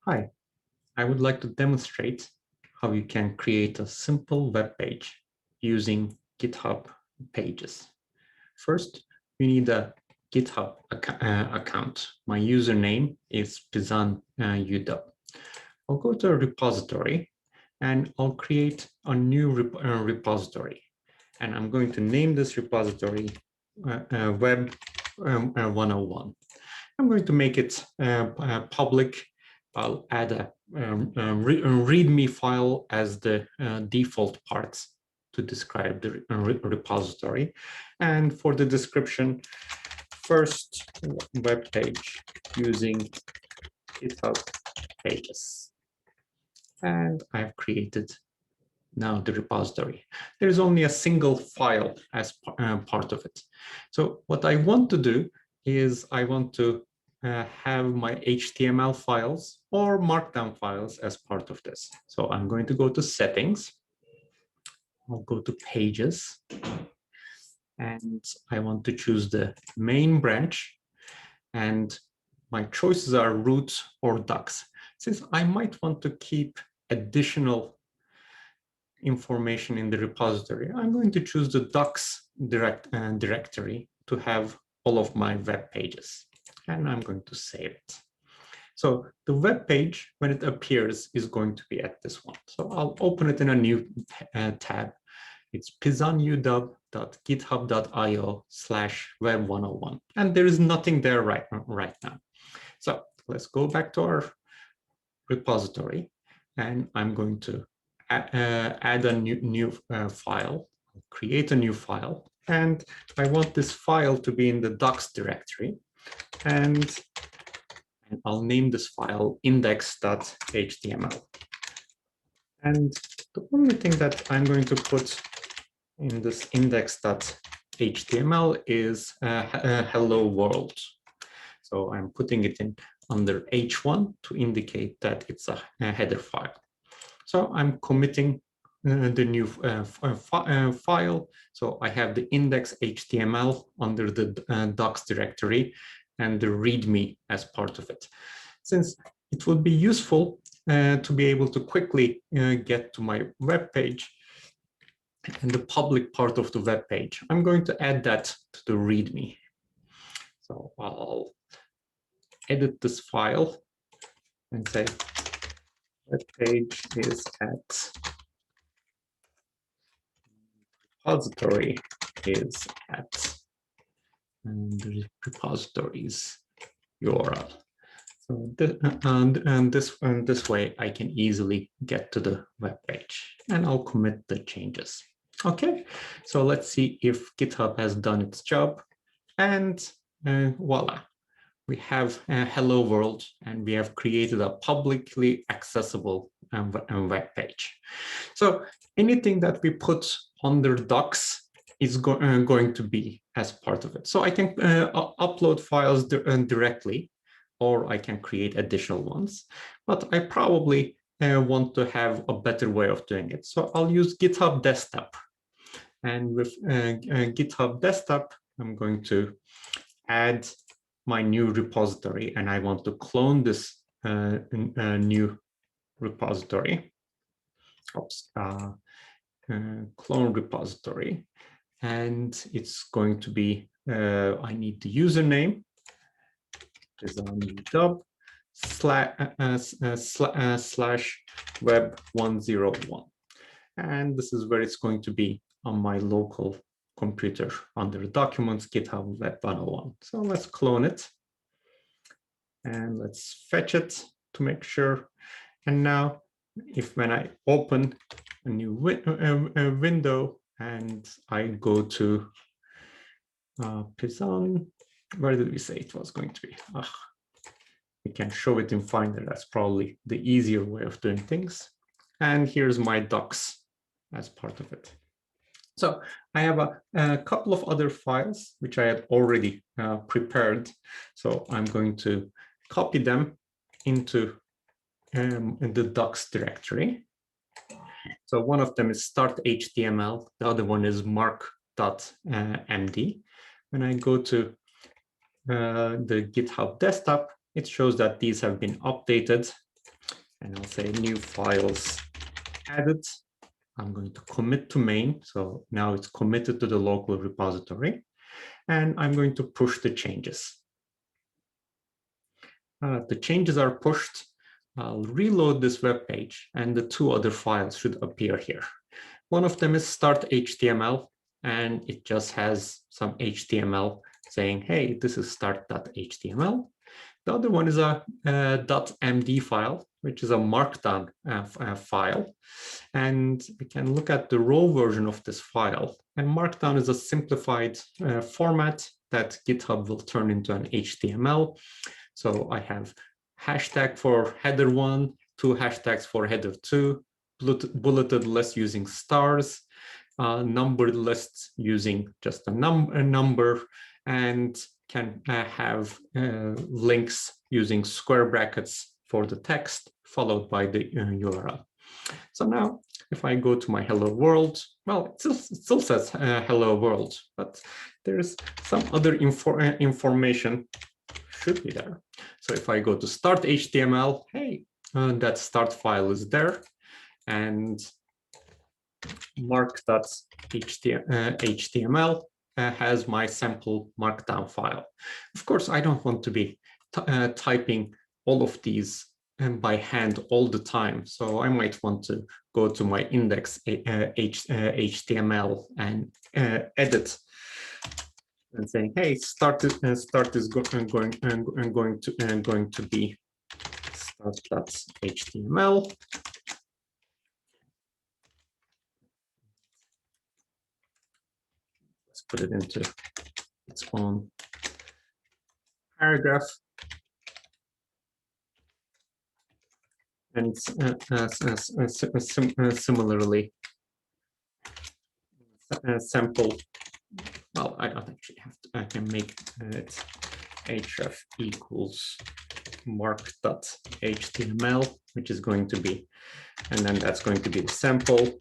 Hi, I would like to demonstrate how you can create a simple web page using GitHub Pages. First, you need a GitHub account. My username is Pizan UW. I'll go to a repository and I'll create a new repository. And I'm going to name this repository Web 101. I'm going to make it public. I'll add a README file as the default parts to describe the repository. And for the description, first web page using GitHub Pages. And I've created now the repository. There's only a single file as part of it. So what I want to do is I want to have my HTML files or Markdown files as part of this. So I'm going to go to Settings. I'll go to Pages. And I want to choose the main branch. And my choices are root or docs. Since I might want to keep additional information in the repository, I'm going to choose the docs directory to have all of my web pages. And I'm going to save it. So the web page, when it appears, is going to be at this one. So I'll open it in a new tab. It's pizanuw.github.io/web101. And there is nothing there right now. So let's go back to our repository. And I'm going to add a new file, create a new file. And I want this file to be in the docs directory. And I'll name this file index.html. And the only thing that I'm going to put in this index.html is hello world. So I'm putting it in under H1 to indicate that it's a header file. So I'm committing the new file. So I have the index.html under the docs directory and the README as part of it. Since it would be useful to be able to quickly get to my web page and the public part of the web page, I'm going to add that to the README. So I'll edit this file and say web page is at repository is at and the repositories URL. So this way I can easily get to the web page, and I'll commit the changes. Okay, so let's see if GitHub has done its job, and voila, we have hello world, and we have created a publicly accessible web page. So anything that we put under docs is going to be as part of it. So I can upload files directly, or I can create additional ones, but I probably want to have a better way of doing it. So I'll use GitHub Desktop. And with GitHub Desktop, I'm going to add my new repository, and I want to clone this new repository. Oops, clone repository. And it's going to be, I need the username, /web101. And this is where it's going to be on my local computer under documents, GitHub Web 101. So let's clone it. And let's fetch it to make sure. And now, when I open a new window and I go to Pizan, where did we say it was going to be? We can show it in Finder. That's probably the easier way of doing things. And here's my docs as part of it. So I have a couple of other files which I had already prepared. So I'm going to copy them into in the docs directory. So one of them is start.html. The other one is mark.md. When I go to the GitHub desktop, it shows that these have been updated. and I'll say new files added. I'm going to commit to main. So now it's committed to the local repository, and I'm going to push the changes. The changes are pushed. I'll reload this web page, and the two other files should appear here. One of them is start.html, and it just has some HTML saying, hey, this is start.html. The other one is a .md file, which is a markdown file. And we can look at the raw version of this file. And markdown is a simplified format that GitHub will turn into an HTML. So I have hashtag for header 1, 2 hashtags for header 2, bulleted list using stars, numbered lists using just a number, and can have links using square brackets for the text, followed by the URL. So now, if I go to my hello world, well, it still says hello world, but there's some other information should be there. So if I go to start HTML, hey, that start file is there, and mark.html has my sample markdown file. Of course, I don't want to be typing all of these by hand all the time. So I might want to go to my index HTML and edit and saying, hey, start is going to be start.html. Let's put it into its own paragraph. And similarly, sample. Well, I don't actually have to. I can make it href equals mark.html, which is going to be, and then that's going to be the sample.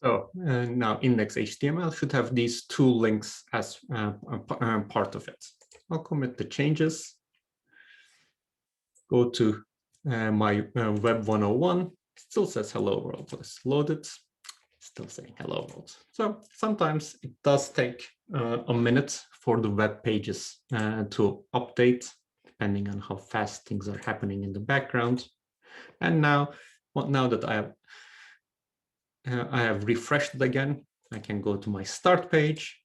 So now index.html should have these two links as part of it. I'll commit the changes. Go to my web 101. Still says hello world. Let's load it. Still saying hello world. So sometimes it does take a minute for the web pages to update, depending on how fast things are happening in the background. And now, now that I have refreshed it again, I can go to my start page.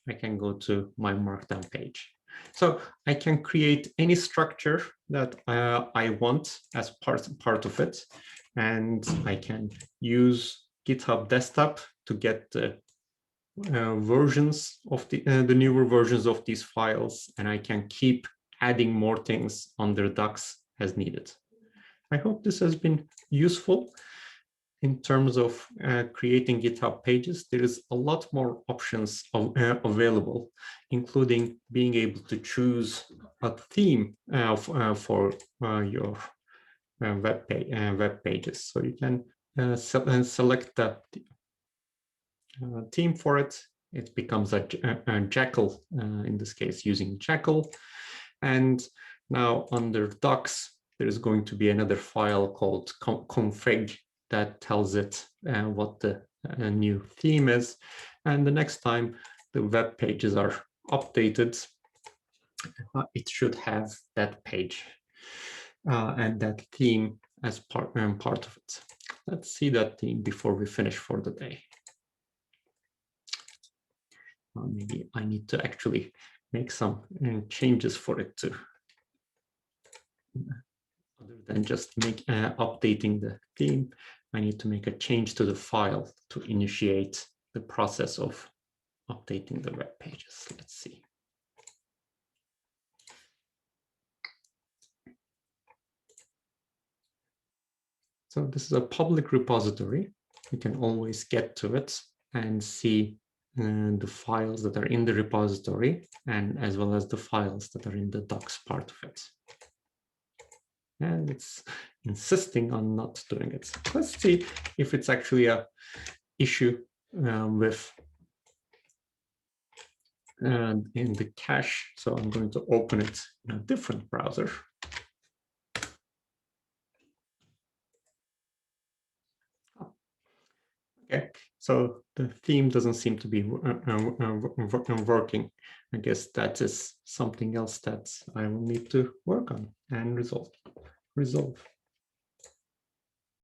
I can go to my markdown page. So I can create any structure that I want as part of it. And I can use GitHub Desktop to get the versions of the newer versions of these files. And I can keep adding more things under docs as needed. I hope this has been useful. In terms of creating GitHub pages, there is a lot more options available, including being able to choose a theme for your web pages. So you can select the theme for it. It becomes a Jekyll, in this case, using Jekyll. And now under docs, there's going to be another file called config that tells it what the new theme is. And the next time the web pages are updated, it should have that page and that theme as part of it. Let's see that theme before we finish for the day. Maybe I need to actually make some changes for it too. Other than just updating the theme, I need to make a change to the file to initiate the process of updating the web pages. Let's see. So this is a public repository. You can always get to it and see the files that are in the repository, and as well as the files that are in the docs part of it. And it's insisting on not doing it. Let's see if it's actually an issue with and in the cache. So I'm going to open it in a different browser. Okay, so the theme doesn't seem to be working. I guess that is something else that I will need to work on and resolve.